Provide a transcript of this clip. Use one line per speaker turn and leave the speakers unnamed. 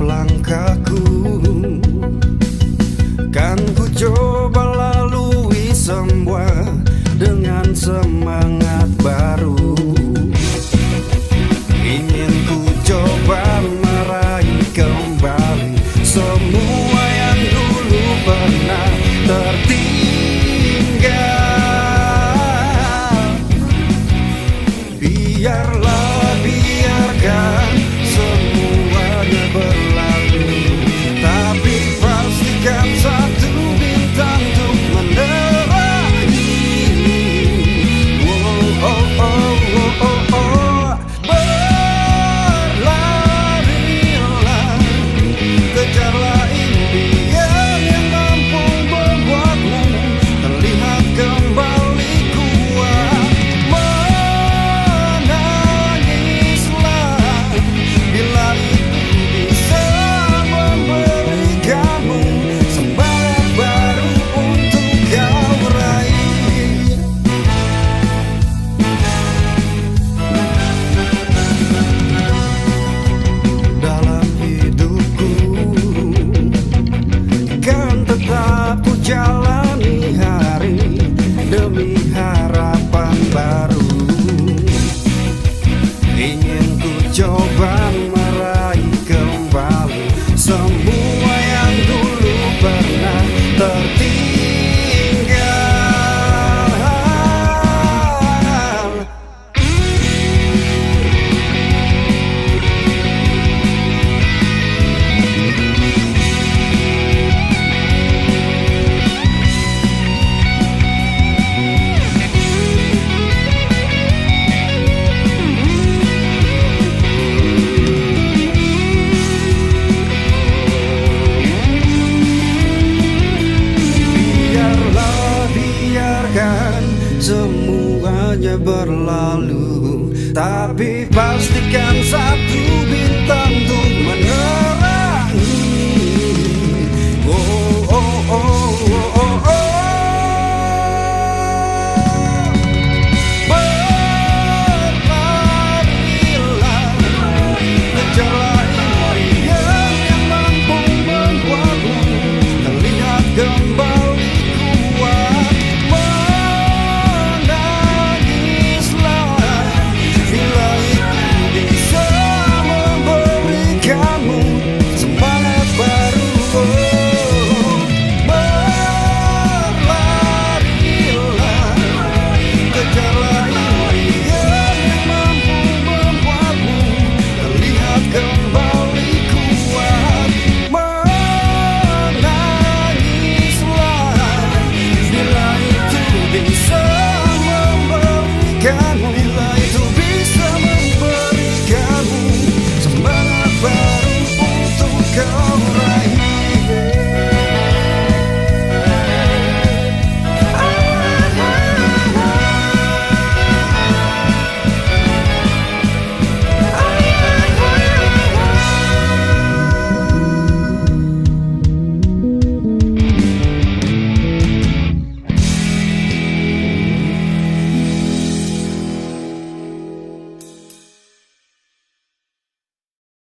Langkahku kan ku coba lalui semua dengan semangat baru. Ingin ku coba meraih kembali semua yang dulu pernah tertinggal. Biarkan semuanya berlalu, tapi pastikan satu bintang untuk menerangi. Oh, oh, oh, oh, oh, oh. Berlarilah, kejarlah impian yang mampu membuatmu terlihat kembali kuat. Jalani hari demi harapan baru. Ingin ku coba meraih kembali semua yang dulu pernah tertinggal. Semuanya berlalu, tapi pastikan satu